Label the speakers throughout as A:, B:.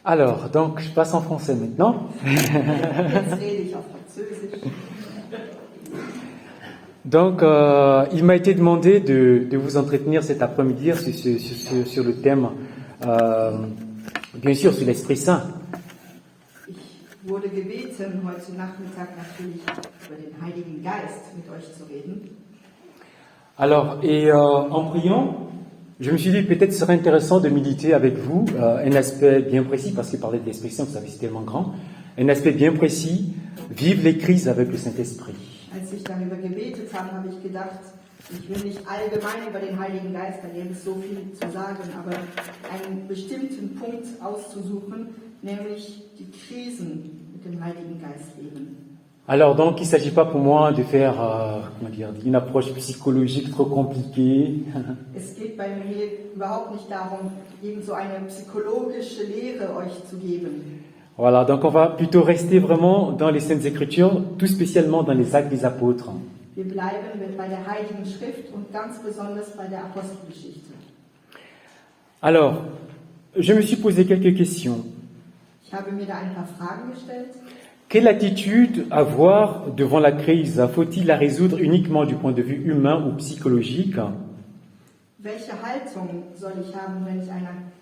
A: Alors, donc, je passe en français maintenant. Donc, il m'a été demandé de vous entretenir cet après-midi sur le thème, bien sûr, sur l'Esprit Saint.
B: Ich wurde gebeten, heute Nachmittag natürlich über den Heiligen Geist mit euch zu reden.
A: Alors, en priant, je me suis dit peut-être ce serait intéressant de méditer avec vous un aspect bien précis, parce qu'il parlait de l'Esprit Saint, vous savez, c'est tellement grand, un aspect bien précis, vivre les crises avec le Saint-Esprit.
B: Als ich darüber gebetet habe, habe ich gedacht, ich will nicht allgemein über den Heiligen Geist, da gäbe es so viel zu sagen, aber einen bestimmten Punkt auszusuchen, nämlich die Krisen mit dem Heiligen Geist leben.
A: Alors donc, il ne s'agit pas pour moi de faire une approche psychologique trop compliquée.
B: Es geht bei mir hier überhaupt nicht darum, eben so eine psychologische Lehre euch zu geben.
A: Voilà, donc on va plutôt rester vraiment dans les Saintes Écritures, tout spécialement dans les Actes des Apôtres.
B: Wir bleiben bei der Heiligen Schrift und ganz besonders bei der Apostelgeschichte.
A: Alors, je me suis posé quelques questions.
B: Ich habe mir da ein paar Fragen gestellt.
A: Quelle attitude avoir devant la crise? Faut-il la résoudre uniquement du point de vue humain ou psychologique?
B: Welche Haltung soll ich haben, wenn ich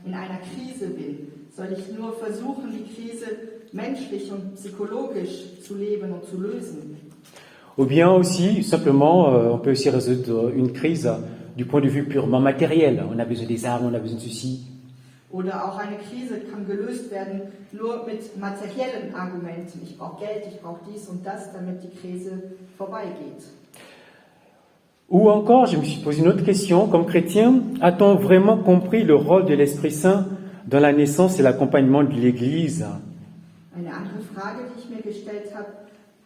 B: in einer Krise bin? Soll ich nur versuchen, die Krise menschlich und psychologisch zu leben und zu lösen?
A: Ou bien aussi, simplement, on peut aussi résoudre une crise du point de vue purement matériel. On a besoin des armes, on a besoin de ceci.
B: Oder auch eine Krise kann gelöst werden nur mit materiellen Argumenten. Ich brauche Geld, ich brauche dies und das, damit die Krise vorbeigeht.
A: Ou encore, je me suis posé une autre question, comme chrétien, a-t-on vraiment compris le rôle de l'Esprit Saint dans la naissance et l'accompagnement de l'Église?
B: Eine andere Frage, die ich mir gestellt habe,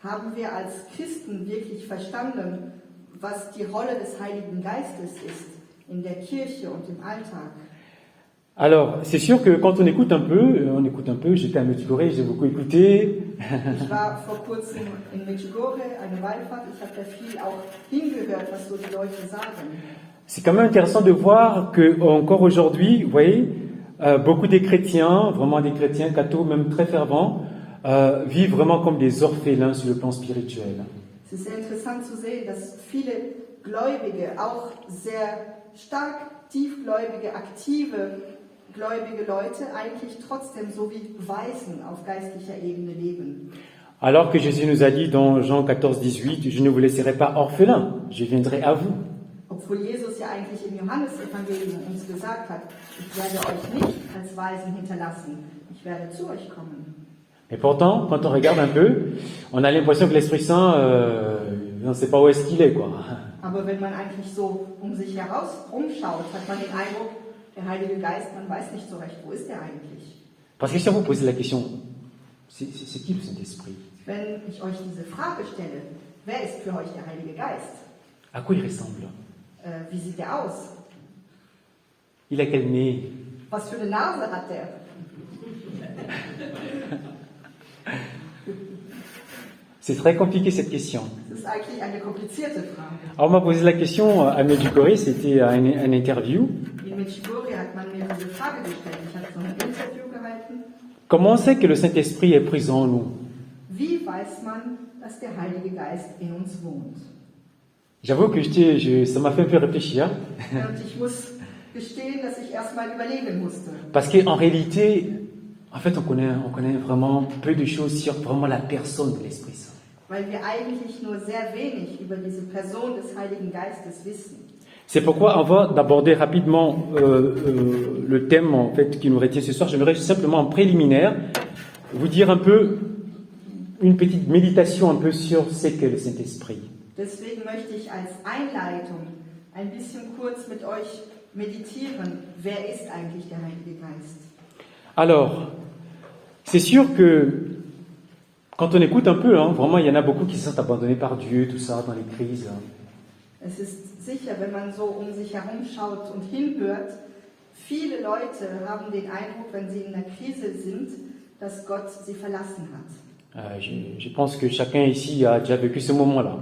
B: haben wir als Christen wirklich verstanden, was die Rolle des Heiligen Geistes ist in der Kirche und im Alltag?
A: Alors, c'est sûr que quand on écoute un peu, j'étais à Medjugorje, j'ai beaucoup écouté.
B: Ich war vor kurzem in Medjugorje, eine Wallfahrt, ich habe da viel auch hingehört, was so die Leute sagen.
A: C'est quand même intéressant de voir que encore aujourd'hui, vous voyez, beaucoup des chrétiens, vraiment des chrétiens cathos, même très fervents, vivent vraiment comme des orphelins sur le plan spirituel.
B: Es ist sehr interessant zu sehen, dass viele Gläubige, auch sehr stark tiefgläubige, aktive gläubige Leute eigentlich trotzdem so wie Waisen auf geistlicher Ebene leben.
A: Alors que Jésus nous a dit dans Jean 14, 18, « Je ne vous laisserai pas orphelins, je viendrai à vous. »
B: Obwohl Jesus ja eigentlich im Johannesevangelium uns gesagt hat, ich werde euch nicht als Waisen hinterlassen, ich werde zu euch kommen.
A: Et pourtant, quand on regarde un peu, on a l'impression que l'Esprit Saint, on ne sait pas où est-ce qu'il est, quoi.
B: Aber wenn man eigentlich so sich umschaut, hat man den Eindruck, der Heilige Geist, man weiß nicht so recht, wo ist er eigentlich?
A: Parce que si on vous pose la question, c'est qui le Saint-Esprit?
B: Wenn ich euch diese Frage stelle, wer ist für euch der Heilige Geist?
A: À quoi il ressemble?
B: Wie sieht er aus?
A: Il a quel nez?
B: Was für eine Nase hat er?
A: C'est très compliqué cette question.
B: Das ist eigentlich eine komplizierte Frage.
A: Alors on m'a posé la question à Medjugorje, c'était un interview.
B: In Medjugorje hat man mir diese Frage gestellt. Ich habe so ein Interview gehalten.
A: Comment on sait que le Saint-Esprit est présent en nous?
B: Wie weiß man, dass der Heilige Geist in uns wohnt?
A: J'avoue que ça m'a fait un peu réfléchir.
B: Und ich muss gestehen, dass ich erst mal überlegen musste.
A: Parce qu'en réalité, en fait, on connaît vraiment peu de choses sur vraiment la personne de l'Esprit Saint.
B: Weil wir eigentlich nur sehr wenig über diese Person des Heiligen Geistes wissen.
A: C'est pourquoi, avant d'aborder rapidement le thème en fait qui nous retient ce soir, j'aimerais simplement en préliminaire vous dire un peu une petite méditation un peu sur ce qu'est le Saint-Esprit.
B: Deswegen möchte ich als Einleitung ein bisschen kurz mit euch meditieren. Wer ist eigentlich der Heilige Geist?
A: Alors, c'est sûr que quand on écoute un peu, vraiment, il y en a beaucoup qui se sentent abandonnés par Dieu, tout ça, dans les crises.
B: Es ist sicher, wenn man so sich herum schaut und hinhört, viele Leute haben den Eindruck, wenn sie in einer Krise sind, dass Gott sie verlassen hat.
A: Je pense que chacun ici a déjà vécu ce moment-là.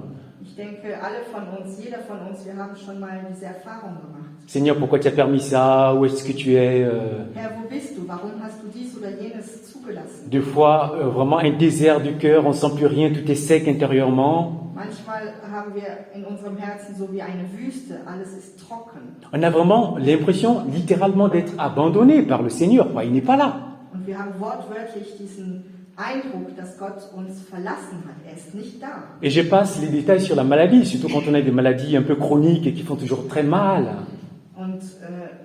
B: Ich denke, alle von uns, jeder von uns, wir haben schon mal diese Erfahrung gemacht.
A: Seigneur, pourquoi tu as permis ça? Où est-ce que tu es?
B: Herr, wo bist du? Warum hast du dies oder jenes zugelassen?
A: Des fois, vraiment un désert du cœur, on ne sent plus rien, tout est sec intérieurement.
B: Manchmal haben wir in unserem Herzen so wie eine Wüste, alles ist trocken.
A: On a vraiment l'impression, littéralement, d'être abandonné par le Seigneur. Il n'est pas là.
B: Und wir haben wortwörtlich diesen Eindruck, dass Gott uns verlassen hat. Er ist nicht da.
A: Et je passe les détails sur la maladie, surtout quand on a des maladies un peu chroniques et qui font toujours très mal.
B: Und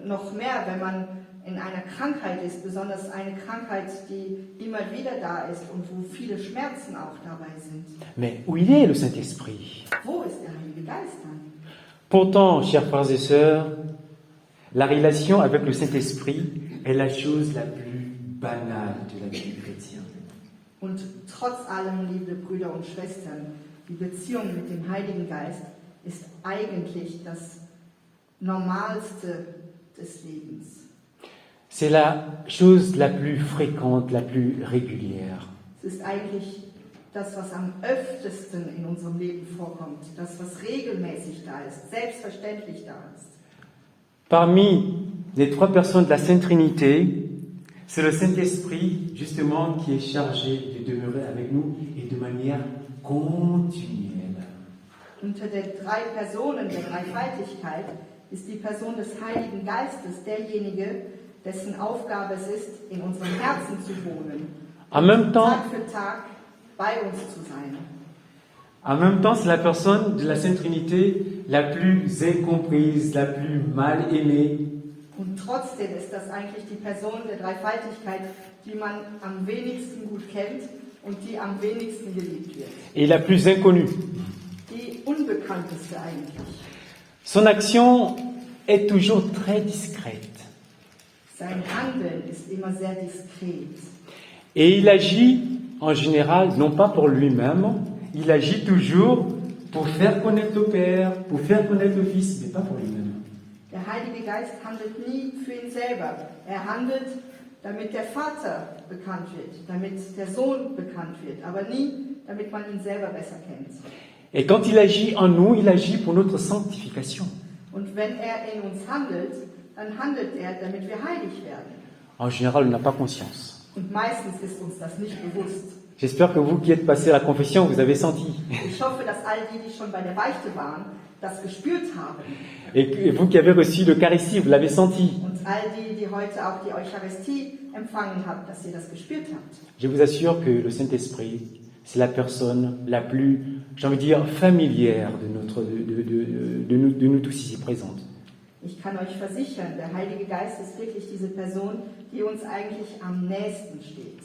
B: noch mehr, wenn man in einer Krankheit ist, besonders eine Krankheit, die immer wieder da ist und wo viele Schmerzen auch dabei sind.
A: Mais où il est, le Saint-Esprit?
B: Wo ist der Heilige Geist dann?
A: Pourtant, chers frères et sœurs, la relation avec le Saint-Esprit est la chose la plus banale de la vie du chrétien.
B: Und trotz allem, liebe Brüder und Schwestern, die Beziehung mit dem Heiligen Geist ist eigentlich das Normalste des Lebens.
A: C'est la chose la plus fréquente, la plus régulière.
B: Es ist eigentlich das, was am öftesten in unserem Leben vorkommt, das, was regelmäßig da ist, selbstverständlich da ist.
A: Parmi les trois personnes de la Sainte Trinité, c'est le Saint-Esprit, justement, qui est chargé de demeurer avec nous et de manière continuelle.
B: Unter den drei Personen der Dreifaltigkeit ist die Person des Heiligen Geistes derjenige, dessen Aufgabe es ist, in unserem Herzen zu wohnen,
A: En même temps,
B: Tag für Tag bei uns zu sein.
A: c'est la personne de la Sainte Trinité la plus incomprise, la plus mal aimée.
B: Und trotzdem ist das eigentlich die Person der Dreifaltigkeit, die man am wenigsten gut kennt und die am wenigsten geliebt wird.
A: Et la plus inconnue.
B: Die unbekannteste eigentlich.
A: Son action est toujours très discrète.
B: Sein Handeln ist immer sehr diskret.
A: Et il agit en général, non pas pour lui-même, il agit toujours pour faire connaître le Père, pour faire connaître le Fils, mais pas pour lui-même.
B: Der Heilige Geist handelt nie für ihn selber. Er handelt, damit der Vater bekannt wird, damit der Sohn bekannt wird, aber nie, damit man ihn selber besser kennt.
A: Et quand il agit en nous, il agit pour notre sanctification.
B: Und wenn er in uns handelt, dann handelt er, damit wir heilig werden.
A: En général, on n'a pas conscience.
B: Und meistens ist uns das nicht bewusst.
A: J'espère que vous qui êtes passé à la confession, vous avez senti.
B: Ich hoffe, dass all die, die schon bei der Beichte waren, das gespürt haben.
A: Et vous qui avez reçu l'Eucharistie, vous l'avez senti.
B: Und all die, die heute auch die Eucharistie empfangen haben, dass ihr das gespürt habt.
A: Je vous assure que le Saint-Esprit, c'est la personne la plus, j'ai envie de dire, familière de nous tous ici présentes.
B: Ich kann euch versichern, der Heilige Geist ist wirklich diese Person, die uns eigentlich am nächsten steht.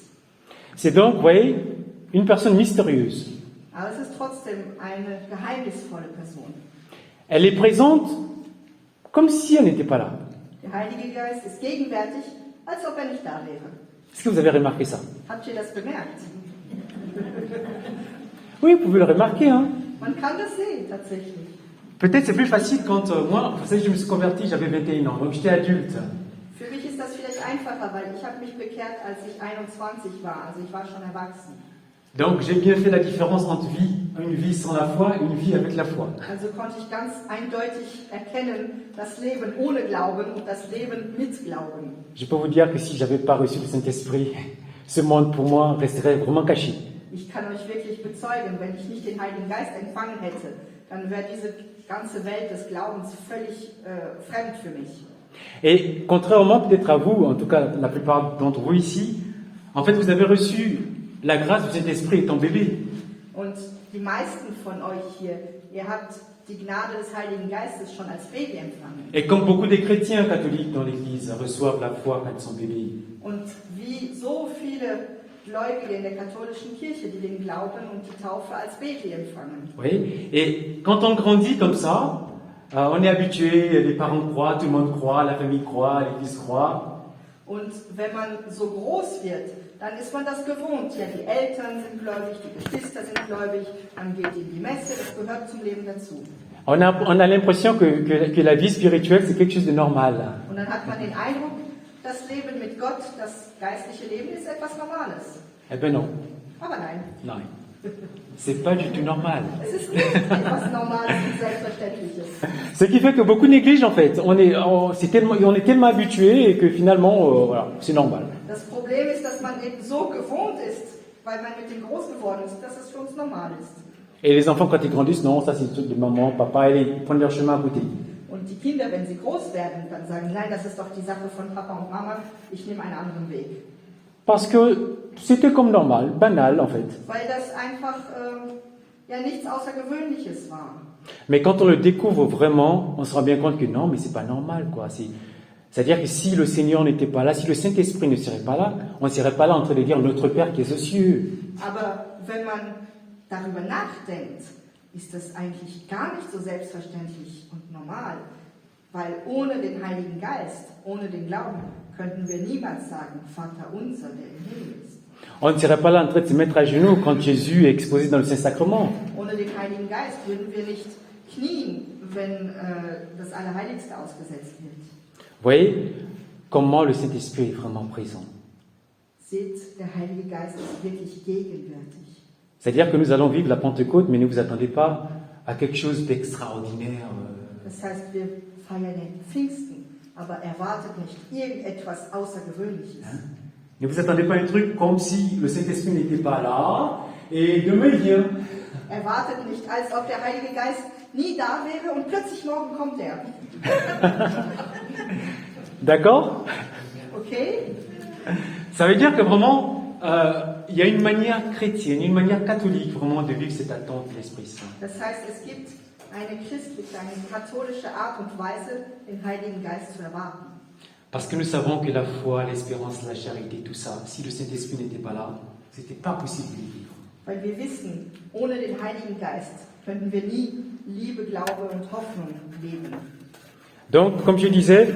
A: C'est donc, vous voyez, une personne mystérieuse.
B: Aber es ist trotzdem eine geheimnisvolle Person.
A: Elle est présente comme si elle n'était pas là.
B: Der Heilige Geist ist gegenwärtig, als ob er nicht da wäre.
A: Est-ce que vous avez remarqué ça?
B: Habt ihr das bemerkt?
A: Oui, vous pouvez le remarquer. Hein?
B: Man kann das sehen, tatsächlich.
A: Peut-être c'est plus facile quand moi, vous savez, je me suis converti, j'avais 21 ans, donc j'étais adulte.
B: Für mich ist das vielleicht einfacher, weil ich habe mich bekehrt, als ich 21 war, also ich war schon erwachsen.
A: Donc j'ai bien fait la différence entre une vie sans la foi et une vie avec la foi.
B: Also konnte ich ganz eindeutig erkennen, das Leben ohne Glauben und das Leben mit Glauben.
A: Je peux vous dire que si j'avais pas reçu le Saint-Esprit, ce monde pour moi resterait vraiment caché.
B: Ich kann euch wirklich bezeugen, wenn ich nicht den Heiligen Geist empfangen hätte, dann wäre diese ganze Welt des Glaubens völlig fremd für mich.
A: Et contrairement peut-être à vous, en tout cas la plupart d'entre vous ici, en fait vous avez reçu la grâce du Saint-Esprit étant bébé.
B: Und die meisten von euch hier, ihr habt die Gnade des Heiligen Geistes schon als Baby empfangen.
A: Et comme beaucoup des chrétiens catholiques dans l'Église reçoivent la foi quand ils sont bébés.
B: Und wie so viele Gläubige in der katholischen Kirche, die den Glauben und die Taufe als Baby empfangen.
A: Oui. Et quand on grandit comme ça, on est habitué, les parents croient, tout le monde croit, la famille croit, l'Église croit.
B: Und wenn man so groß wird, dann ist man das gewohnt. Ja, die Eltern sind gläubig, die Geschwister sind gläubig, man geht in die Messe, das gehört zum Leben dazu.
A: On a l'impression que la vie spirituelle, c'est quelque chose de normal.
B: Und dann hat man den Eindruck, das Leben mit Gott, das geistliche Leben ist etwas Normales.
A: Eh ben non.
B: Aber nein.
A: Non. C'est pas du tout normal.
B: Es ist nicht etwas Normales und Selbstverständliches.
A: Ce qui fait que beaucoup négligent en fait. On est tellement habitué et que finalement, voilà, c'est normal.
B: Das Problem ist, dass man eben so gewohnt ist, weil man mit dem groß geworden ist, dass es für uns normal ist.
A: Et les enfants, quand ils grandissent, non, ça c'est le truc de maman, papa, allez, ils prennent leur chemin à côté.
B: Und die Kinder, wenn sie groß werden, dann sagen, nein, das ist doch die Sache von Papa und Mama, ich nehme einen anderen Weg.
A: Parce que c'était comme normal, banal en fait.
B: Weil das einfach ja nichts Außergewöhnliches war.
A: Mais quand on le découvre vraiment, on se rend bien compte que non, mais c'est pas normal, quoi. C'est-à-dire que si le Seigneur n'était pas là, si le Saint-Esprit ne serait pas là, on ne serait pas là en train de dire notre Père qui est aux cieux.
B: Aber wenn man darüber nachdenkt, ist das eigentlich gar nicht so selbstverständlich und normal. Weil ohne den Heiligen Geist, ohne den Glauben, könnten wir niemals sagen, Vater unser, der im Himmel ist.
A: On ne serait pas là en train de se mettre à genoux quand Jésus est exposé dans le Saint-Sacrement.
B: Ohne den Heiligen Geist würden wir nicht knien, wenn das Allerheiligste ausgesetzt wird.
A: Vous voyez comment le Saint-Esprit est vraiment présent.
B: Seht, der Heilige Geist ist wirklich gegenwärtig.
A: C'est-à-dire que nous allons vivre la Pentecôte, mais ne vous attendez pas à quelque chose d'extraordinaire.
B: Das heißt, wir feiern den Pfingsten, aber erwartet nicht irgendetwas Außergewöhnliches.
A: Ne vous attendez pas à un truc comme si le Saint-Esprit n'était pas là et demain il vient.
B: Erwartet nicht, als ob der Heilige Geist nie da wäre und plötzlich morgen kommt er.
A: D'accord?
B: Okay?
A: Ça veut dire que vraiment, il y a une manière chrétienne, une manière catholique vraiment de vivre cette attente de l'Esprit Saint.
B: Das heißt, es gibt eine christliche, eine katholische Art und Weise, den Heiligen Geist zu erwarten.
A: Parce que nous savons que la foi, l'espérance, la charité, tout ça, si le Saint-Esprit n'était pas là, c'était pas possible de les vivre.
B: Weil wir wissen, ohne den Heiligen Geist könnten wir nie Liebe, Glaube und Hoffnung leben.
A: Donc, comme je disais,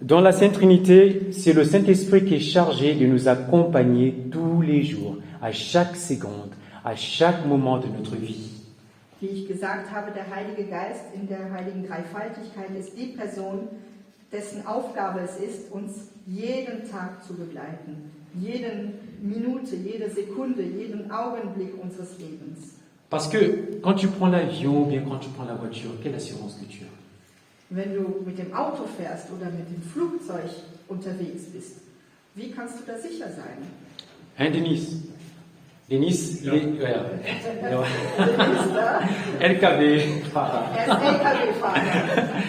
A: dans la Sainte Trinité, c'est le Saint-Esprit qui est chargé de nous accompagner tous les jours, à chaque seconde, à chaque moment de notre vie.
B: Wie ich gesagt habe, der Heilige Geist in der heiligen Dreifaltigkeit ist die Person, dessen Aufgabe es ist, uns jeden Tag zu begleiten. Jede Minute, jede Sekunde, jeden Augenblick unseres Lebens.
A: Parce que quand tu prends l'avion ou bien quand tu prends la voiture, quelle assurance que tu as?
B: Wenn du mit dem Auto fährst oder mit dem Flugzeug unterwegs bist, wie kannst du da sicher sein?
A: Hein, Denis? Denis,
B: Ja.
A: ja.
B: Denis, da?
A: LKW.
B: Er ist LKW-Fahrer.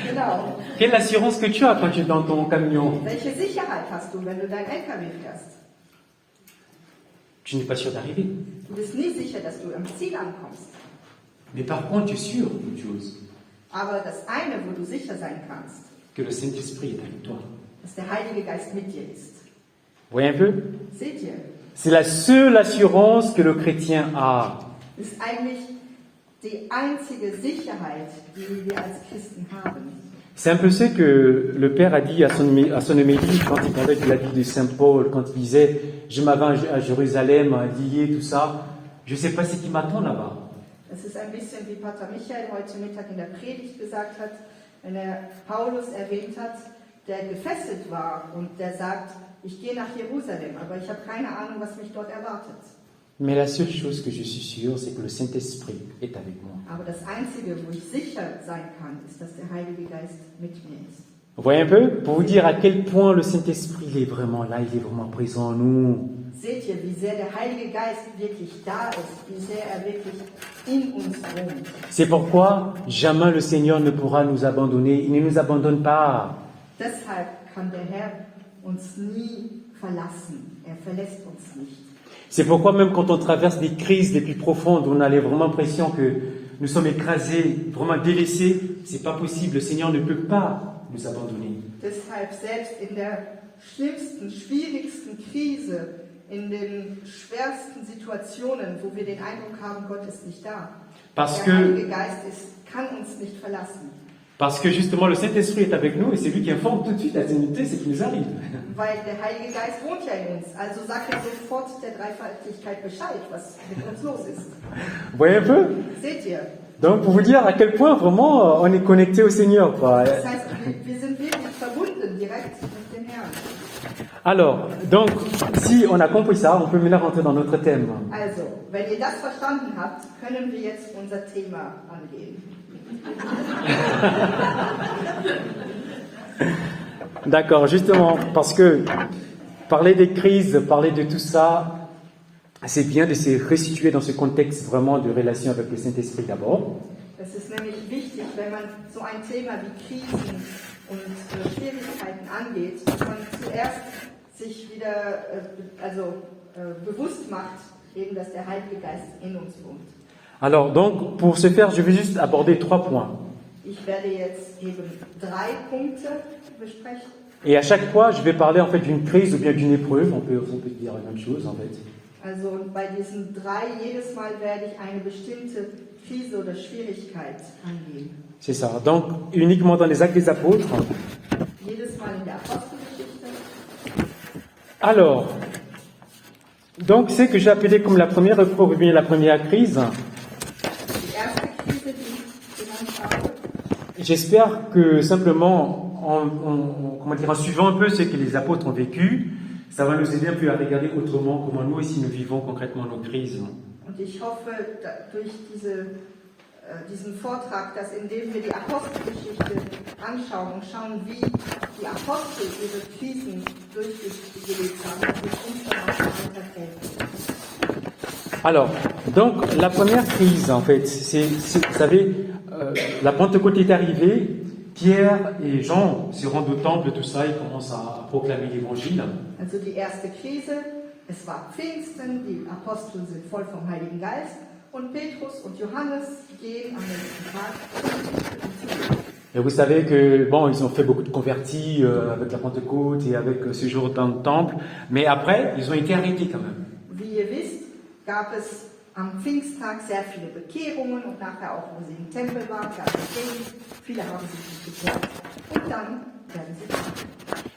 B: Genau.
A: Quelle assurance que tu as quand tu es dans ton camion?
B: Welche Sicherheit hast du, wenn du dein LKW fährst?
A: Tu n'es pas sûr d'arriver.
B: Du bist nie sicher, dass du am Ziel ankommst.
A: Mais par contre, tu es sûr d'une chose,
B: Aber das eine, wo du sicher sein kannst,
A: que le Saint-Esprit est avec toi.
B: dass der Heilige Geist mit dir ist.
A: Vous voyez un peu?
B: Seht ihr?
A: C'est la seule assurance que le chrétien a.
B: Das ist eigentlich die einzige Sicherheit, die wir als Christen haben.
A: C'est un peu ce que le Père a dit à son homélie quand il parlait de la vie de Saint Paul, quand il disait « Je m'en vais à Jérusalem, lié, tout ça. Je ne sais pas ce qui m'attend là-bas. »
B: Das ist ein bisschen wie Pater Michael heute Mittag in der Predigt gesagt hat, wenn er Paulus erwähnt hat, der gefesselt war und der sagt, ich gehe nach Jerusalem, aber ich habe keine Ahnung, was mich dort erwartet.
A: Mais la seule chose que je suis sûr, c'est que le Saint-Esprit est avec moi.
B: Aber das Einzige, wo ich sicher sein kann, ist, dass der Heilige Geist mit mir ist.
A: Vous voyez un peu? Pour vous dire à quel point le Saint-Esprit il est vraiment là, il est vraiment présent en nous.
B: Seht ihr, wie sehr der Heilige Geist wirklich da ist, wie sehr er wirklich in uns wohnt.
A: C'est pourquoi jamais le Seigneur ne pourra nous abandonner. Il ne nous abandonne pas.
B: Deshalb kann der Herr uns nie verlassen. Er verlässt uns nicht.
A: C'est pourquoi même quand on traverse des crises les plus profondes, on a vraiment l'impression que nous sommes écrasés, vraiment délaissés, c'est pas possible. Le Seigneur ne peut pas nous abandonner.
B: Deshalb selbst in der schlimmsten, schwierigsten Krise, in den schwersten Situationen, wo wir den Eindruck haben, Gott ist nicht da.
A: Parce
B: der Heilige
A: que,
B: Geist kann uns nicht verlassen.
A: parce que justement le Saint-Esprit est avec nous et c'est lui qui informe tout de suite la Trinité, ce qui nous arrive.
B: Weil der Heilige Geist wohnt ja in uns, also sagt er sofort der Dreifaltigkeit Bescheid, was mit uns los ist.
A: Vous voyez un peu?
B: Seht ihr?
A: Donc pour vous dire à quel point vraiment on est connecté au Seigneur, quoi.
B: Das heißt, wir sind wirklich verbunden direkt mit dem Herrn.
A: Alors, donc, si on a compris ça, on peut maintenant rentrer dans notre thème.
B: Also, wenn ihr das verstanden habt, können wir jetzt unser Thema angehen.
A: D'accord, justement, parce que parler des crises, parler de tout ça, c'est bien de se resituer dans ce contexte vraiment de relation avec le Saint-Esprit d'abord.
B: Es ist nämlich wichtig, wenn man so ein Thema wie Krisen und Schwierigkeiten angeht, dass man zuerst sich wieder bewusst macht, eben, dass der Heilige Geist in uns wohnt.
A: Alors, donc, pour ce faire, je vais juste aborder 3 points.
B: Ich werde jetzt eben 3 Punkte besprechen.
A: Et à chaque fois, je vais parler en fait d'une crise ou bien d'une épreuve. On peut dire la même chose en fait.
B: Also bei diesen 3 jedes Mal werde ich eine bestimmte Krise oder Schwierigkeit angehen.
A: C'est ça. Donc, uniquement dans les actes des apôtres.
B: Jedes Mal in der Apostelgeschichte.
A: Alors, donc, ce que j'ai appelé comme la première épreuve ou bien la première crise.
B: Die erste Krise, die ich genannt habe.
A: J'espère que simplement, en suivant un peu ce que les apôtres ont vécu, ça va nous aider un peu à regarder autrement comment nous aussi nous vivons concrètement nos crises.
B: Und ich hoffe, durch diesen Vortrag, dass indem wir die Apostelgeschichte anschauen und schauen, wie die Apostel ihre Krisen durchgelebt haben, dass es uns dann auch weiterhelfen.
A: Alors, donc la première crise, en fait, vous savez, la Pentecôte est arrivée, Pierre et Jean se rendent au temple, tout ça, ils commencent à proclamer l'évangile.
B: Also die erste Krise, es war Pfingsten, die Apostel sind voll vom Heiligen Geist und Petrus und Johannes gehen am nächsten Tag.
A: Et vous savez que, bon, ils ont fait beaucoup de convertis avec la Pentecôte et avec ce jour dans le temple, mais après, ils ont été arrêtés quand même.
B: Wie ihr wisst, gab es am Pfingsttag sehr viele Bekehrungen und nachher auch, wo sie im Tempel waren, gab es Segen. Viele haben sich nicht bekehrt und dann werden sie krank.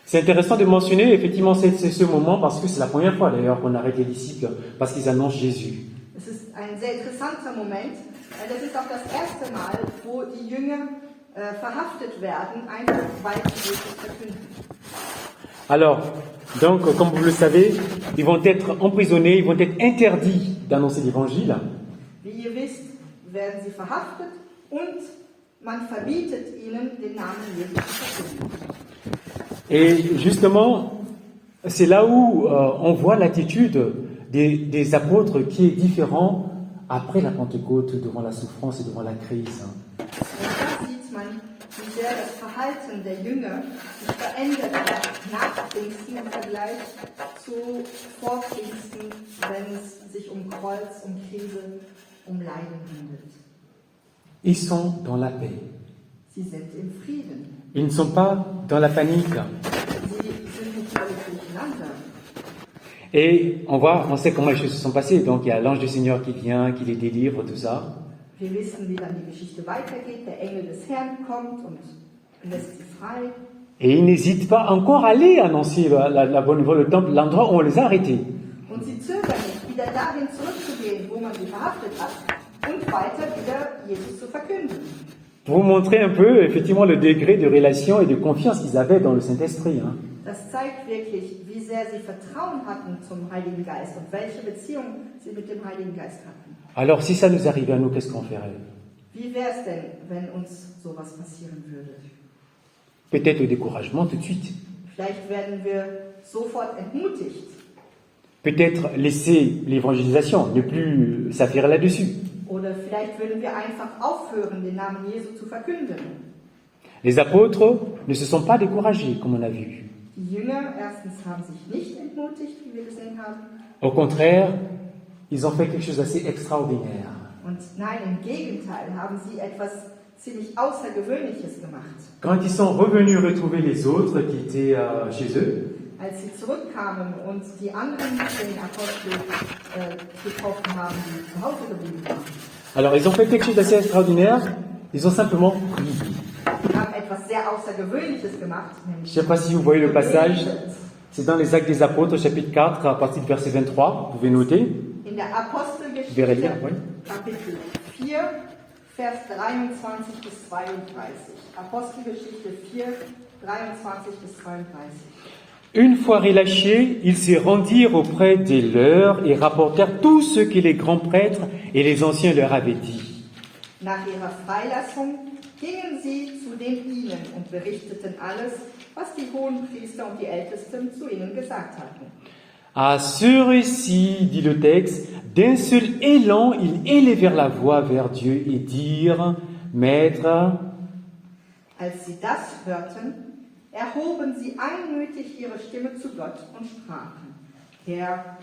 A: C'est intéressant de mentionner effectivement c'est ce moment parce que c'est la première fois d'ailleurs qu'on arrête les disciples parce qu'ils annoncent Jésus.
B: Es ist ein sehr interessanter Moment, weil das ist auch das erste Mal, wo die Jünger verhaftet werden, einfach weil sie Jesus verkünden.
A: Alors, donc, comme vous le savez, ils vont être emprisonnés, ils vont être interdits d'annoncer l'évangile.
B: Wie ihr wisst, werden sie verhaftet und man verbietet ihnen, den Namen Jesus zu verkünden.
A: Et justement, c'est là où on voit l'attitude des apôtres qui est différente après la Pentecôte, devant la souffrance et devant la crise.
B: Und da sieht man, wie sehr das Verhalten der Jünger sich verändert hat nach Pfingsten im Vergleich zu vor Pfingsten, wenn es sich um Kreuz, um Krise, um Leiden handelt.
A: Ils sont dans la paix.
B: Sie sind im Frieden.
A: Ils ne sont pas dans la panique.
B: Sie sind nicht völlig durcheinander.
A: Et on sait comment les choses se sont passées. Donc il y a l'ange du Seigneur qui vient, qui les délivre, tout ça.
B: Wir wissen, wie dann die Geschichte weitergeht. Der Engel des Herrn kommt und lässt sie frei.
A: Et ils n'hésitent pas encore à aller annoncer la bonne nouvelle, le temple, l'endroit où on les a arrêtés.
B: Und sie zögern nicht, wieder dahin zurückzugehen, wo man sie verhaftet hat, und weiter wieder Jesus zu verkünden.
A: Pour vous montrer un peu, effectivement, le degré de relation et de confiance qu'ils avaient dans le Saint-Esprit. Hein.
B: Das zeigt wirklich, wie sehr sie Vertrauen hatten zum Heiligen Geist und welche Beziehung sie mit dem Heiligen Geist hatten.
A: Alors, si ça nous arrivait à nous, qu'est-ce qu'on ferait?
B: Wie wäre es denn, wenn uns sowas passieren würde?
A: Peut-être le découragement tout de suite.
B: Vielleicht werden wir sofort entmutigt.
A: Peut-être laisser l'évangélisation, ne plus s'affairer là-dessus.
B: Oder vielleicht würden wir einfach aufhören, den Namen Jesu zu verkünden.
A: Les apôtres ne se sont pas découragés, comme on a vu.
B: Die Jünger erstens haben sich nicht entmutigt, wie wir gesehen haben.
A: Au contraire, ils ont fait quelque chose d'assez extraordinaire.
B: Und nein, im Gegenteil haben sie etwas ziemlich Außergewöhnliches gemacht.
A: Quand ils sont revenus retrouver les autres qui étaient chez eux,
B: Als sie zurückkamen und die anderen den Apostel getroffen haben, die zu Hause geblieben waren.
A: alors ils ont fait quelque chose d'assez extraordinaire, ils ont simplement prié.
B: Sie haben etwas sehr Außergewöhnliches gemacht,
A: Je ne
B: nämlich
A: sais pas si vous voyez le passage,
B: gebetet.
A: c'est dans les Actes des Apôtres, chapitre 4, à partir du verset 23, vous pouvez noter.
B: In der Apostelgeschichte,
A: Wäre lire, oui.
B: Kapitel 4, Vers 23 bis 32. Apostelgeschichte 4, 23 bis 32.
A: Une fois relâchés, ils se rendirent auprès des leurs et rapportèrent tout ce que les grands prêtres et les anciens leur avaient dit.
B: Nach ihrer Freilassung gingen sie zu den Ihnen und berichteten alles, was die Hohenpriester und die Ältesten zu ihnen gesagt hatten.
A: À ce récit, dit le texte, d'un seul élan, ils élevèrent la voix vers Dieu et dirent, Maître,
B: Als sie das hörten, erhoben sie einmütig ihre Stimme zu Gott und sprachen. Herr,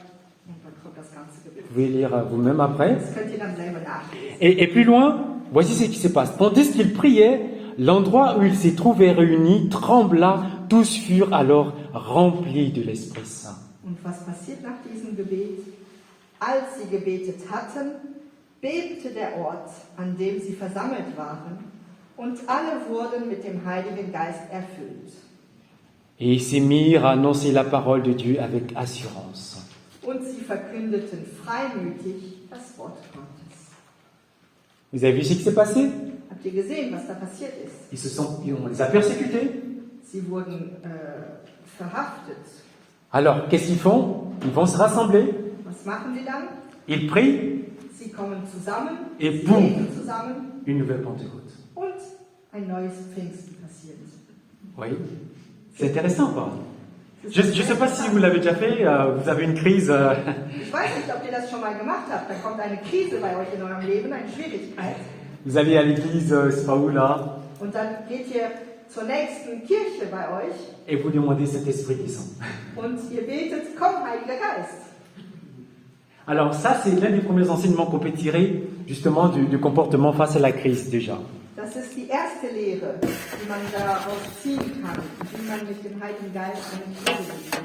B: und dann kommt das ganze Gebet.
A: vous pouvez lire vous-même après.
B: Das könnt ihr dann selber nachlesen.
A: Et plus loin, voici ce qui se passe. Tandis qu'ils priaient, l'endroit où ils s'y trouvaient réunis trembla, tous furent alors remplis de l'Esprit Saint.
B: Und was passiert nach diesem Gebet? Als sie gebetet hatten, bebte der Ort, an dem sie versammelt waren, und alle wurden mit dem Heiligen Geist erfüllt.
A: Et ils se mirent à annoncer la parole de Dieu avec assurance.
B: Und sie verkündeten freimütig das Wort Gottes.
A: Vous avez vu ce qui s'est passé?
B: Habt ihr gesehen, was da passiert ist?
A: On les a persécutés.
B: Sie wurden verhaftet.
A: Alors, qu'est-ce qu'ils font? Ils vont se rassembler,
B: Was machen sie dann?
A: ils prient,
B: Sie kommen zusammen,
A: Et
B: sie
A: boum.
B: beten zusammen
A: une nouvelle Pentecôte.
B: und ein neues Pfingsten passiert.
A: Oui, c'est intéressant, quoi. Je ne sais pas si vous l'avez déjà fait, vous avez une crise.
B: Ich weiß nicht, ob ihr das schon mal gemacht habt. Da kommt eine Krise bei euch in eurem Leben, eine Schwierigkeit.
A: Vous allez à l'église, c'est pas où là,
B: Und dann geht ihr zur nächsten Kirche bei euch
A: et vous demandez cet esprit qui descend.
B: und ihr betet, komm, Heiliger Geist.
A: Alors ça, c'est l'un des premiers enseignements qu'on peut tirer justement du comportement face à la crise déjà.
B: Das ist die erste Lehre, die man daraus ziehen kann, wie man mit dem Heiligen Geist umgeht.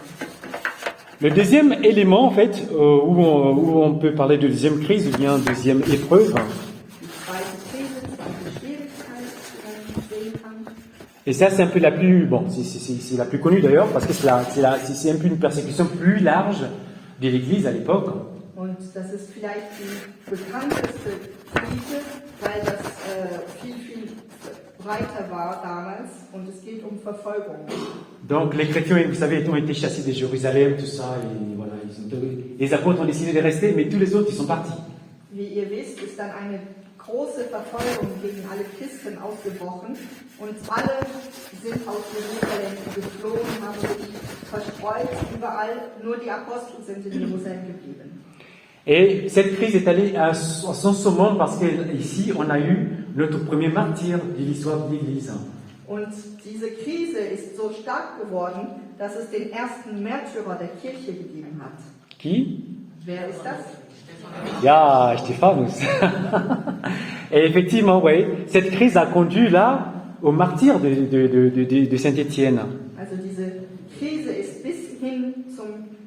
A: Le deuxième élément, en fait, où on peut parler de deuxième crise ou bien deuxième épreuve,
B: Die zweite Krise, die zweite Schwierigkeit, die man sehen kann.
A: et ça c'est un peu la plus, bon, c'est la plus connue d'ailleurs, parce que c'est un peu une persécution plus large de l'Église à l'époque.
B: Und das ist vielleicht die bekannteste Krise, weil das viel breiter war damals und es geht um Verfolgung.
A: Donc les chrétiens, vous savez, ont été chassés de Jérusalem, tout ça, et voilà, les apôtres ont décidé de rester, mais tous les autres, ils sont partis.
B: Wie ihr wisst, ist dann eine große Verfolgung gegen alle Christen ausgebrochen und alle sind aus Jerusalem geflohen, haben sich verstreut überall, nur die Apostel sind in Jerusalem geblieben.
A: Et cette crise est allée à son summum parce qu'ici, on a eu notre premier martyr de l'histoire de l'Église.
B: Und diese Krise ist so stark geworden, dass es den ersten Märtyrer der Kirche gegeben hat.
A: Qui?
B: Wer ist das?
A: Ja, Stéphanus. Et effectivement, oui, cette crise a conduit là au martyr de Saint-Étienne.
B: Also diese Krise ist bis hin zum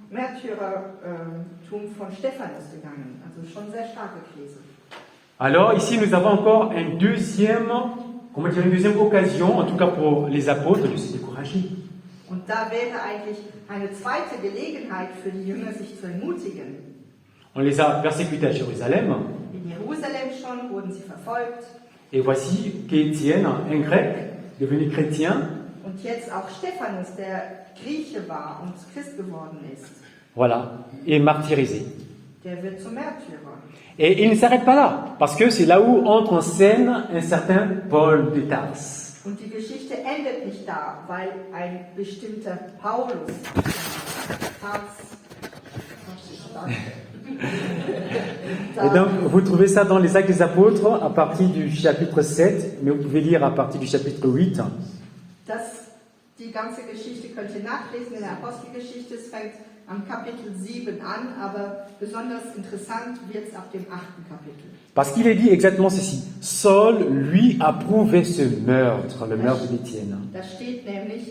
B: Märtyrertum von Stephanus gegangen. Also schon sehr starke Krise.
A: Alors ici, nous avons encore une deuxième occasion, en tout cas pour les apôtres, de se décourager.
B: Und da wäre eigentlich eine zweite Gelegenheit für die Jünger, sich zu ermutigen.
A: On les a persécutés à Jérusalem,
B: In Jerusalem schon wurden sie verfolgt
A: et voici qu'Étienne, un grec, devenu chrétien,
B: und jetzt auch Stephanus, der Grieche war und Christ geworden ist,
A: voilà, est martyrisé.
B: der wird zum Märtyrer.
A: Et il ne s'arrête pas là, parce que c'est là où entre en scène un certain Paul de Tarse.
B: Und die Geschichte endet nicht da, weil ein bestimmter Paulus,
A: Et donc, vous trouvez ça dans les Actes des Apôtres, à partir du chapitre 7, mais vous pouvez lire à partir du chapitre 8.
B: Die ganze Geschichte könnt ihr nachlesen in der Apostelgeschichte. Es fängt am Kapitel 7 an, aber besonders interessant wird es ab dem 8. Kapitel.
A: Parce qu'il est dit exactement ceci. Saul, lui, approuvait ce meurtre, le meurtre d'Étienne.
B: Da steht nämlich,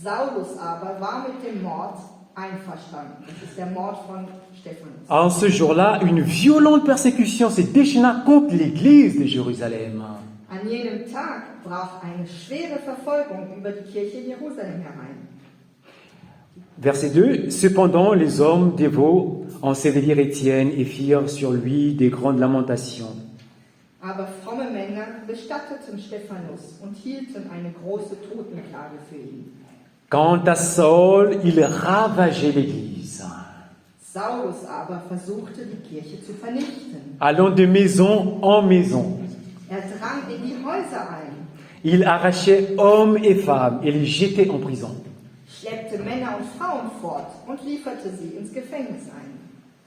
B: Saulus aber war mit dem Mord einverstanden. Das ist der Mord von Stephanus.
A: En ce jour-là, une violente persécution se déchaîna contre l'église de Jérusalem.
B: An jenem Tag brach eine schwere Verfolgung über die Kirche in Jerusalem herein.
A: Verset 2. Cependant, les hommes dévots ensevelirent Étienne et firent sur lui des grandes lamentations.
B: Aber fromme Männer bestatteten Stephanus und hielten eine große Totenklage für ihn.
A: Quant à Saul, il ravageait l'Église,
B: Saulus aber versuchte, die Kirche zu vernichten.
A: allant de maison en maison.
B: Er drang in die Häuser ein,
A: Il arrachait hommes et femmes et les jetait en prison.
B: schleppte Männer und Frauen fort und lieferte sie ins Gefängnis ein.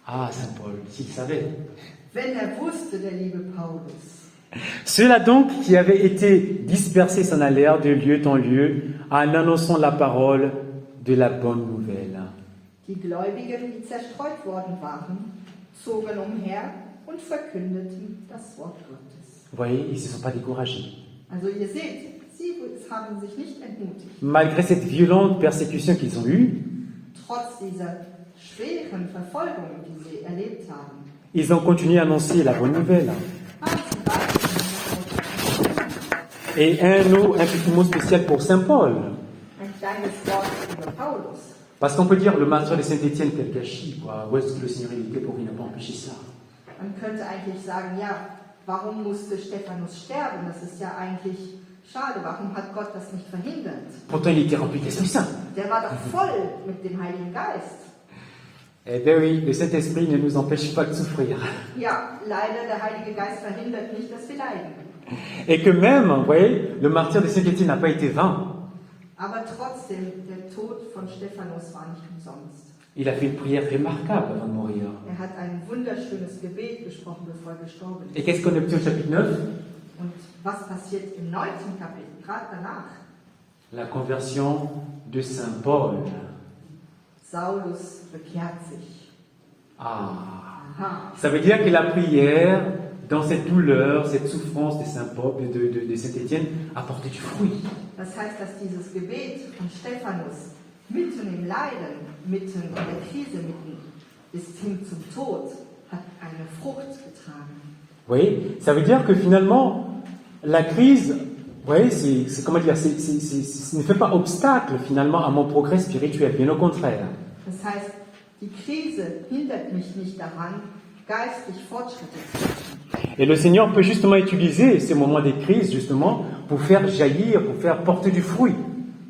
A: Ah, Saint Paul, s'il savait.
B: Wenn er wusste, der liebe Paulus.
A: Ceux-là donc qui avaient été dispersés s'en allèrent de lieu en lieu en annonçant la parole de la bonne nouvelle.
B: Die Gläubigen, die zerstreut worden waren, zogen umher und verkündeten das Wort Gottes.
A: Vous voyez, ils ne se sont pas découragés.
B: Also ihr seht, sie haben sich nicht entmutigt.
A: Malgré cette violente persécution qu'ils ont eue,
B: Trotz dieser schweren Verfolgung, die sie erlebt haben,
A: ils ont continué à annoncer la bonne nouvelle.
B: haben sie weiterhin
A: Et un petit mot spécial pour Saint Paul.
B: ein kleines Wort über Paulus.
A: Parce qu'on peut dire le martyr de Saint-Étienne, quel gâchis, quoi. Où est-ce que le Seigneur il était pour qu'il n'a pas empêché ça?
B: Man könnte eigentlich sagen, ja, warum musste Stephanus sterben? Das ist ja eigentlich schade. Warum hat Gott das nicht verhindert?
A: Pourtant, il était rempli d'Esprit Saint.
B: Der war doch voll mit dem Heiligen Geist.
A: Eh bien oui, le Saint-Esprit ne nous empêche pas de souffrir.
B: Ja, leider, der Heilige Geist verhindert nicht, dass wir leiden.
A: Et que même, vous voyez, le martyr de Saint-Étienne n'a pas été vain.
B: Aber trotzdem, der Tod von Stephanus war nicht umsonst.
A: Il a fait une prière remarquable avant de mourir.
B: Er hat ein wunderschönes Gebet gesprochen, bevor er gestorben
A: Et
B: ist.
A: qu'est-ce qu'on obtient au chapitre 9?
B: Und was passiert im 9. Kapitel, gerade danach?
A: La conversion de Saint Paul.
B: Saulus bekehrt sich.
A: Ah,
B: Aha.
A: ça veut dire que la prière, dans cette douleur, cette souffrance de Saint Paul, de Saint-Étienne, a porté du fruit.
B: Das heißt, dass dieses Gebet von Stephanus mitten im Leiden, mitten in der Krise, mitten bis hin zum Tod, hat eine Frucht getragen.
A: Vous voyez, ça veut dire que finalement, la crise, vous voyez, c'est comment dire, ne fait pas obstacle finalement à mon progrès spirituel, bien au contraire.
B: Das heißt, die Krise hindert mich nicht daran, geistlich Fortschritte zu machen.
A: Et le Seigneur peut justement utiliser ces moments de crise justement pour faire jaillir, pour faire porter du fruit.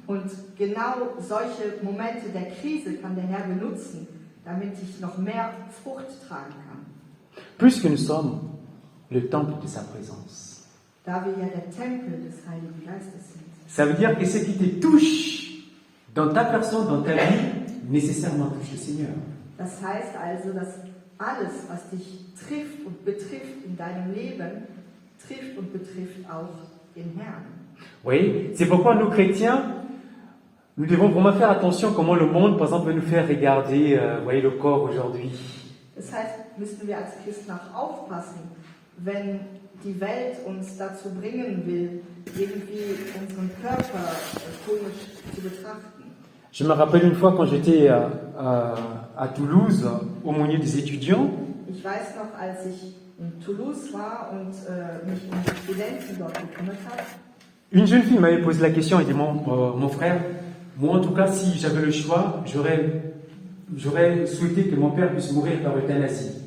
B: Und genau solche Momente der Krise kann der Herr benutzen, damit ich noch mehr Frucht tragen kann.
A: Puisque nous sommes le temple de sa présence.
B: Da wir ja der Tempel des Heiligen Geistes sind.
A: Ça veut dire que ce qui te touche dans ta personne, dans ta vie, nécessairement touche le Seigneur.
B: Das heißt also, dass alles, was dich trifft und betrifft in deinem Leben, trifft und betrifft auch den Herrn.
A: Oui, c'est pourquoi nous chrétiens, nous devons vraiment faire attention comment le monde, par exemple, veut nous faire regarder, voyez, le corps aujourd'hui.
B: Das heißt, müssen wir als Christen auch aufpassen, wenn die Welt uns dazu bringen will, irgendwie unseren Körper komisch zu betrachten.
A: Je me rappelle une fois quand j'étais à Toulouse, aumônier des étudiants,
B: Ich weiß noch, als ich in Toulouse war und mich um die Studenten dort gekümmert habe,
A: une jeune fille m'avait posé la question et dit mon frère, moi en tout cas, si j'avais le choix, j'aurais souhaité que mon père puisse mourir par euthanasie.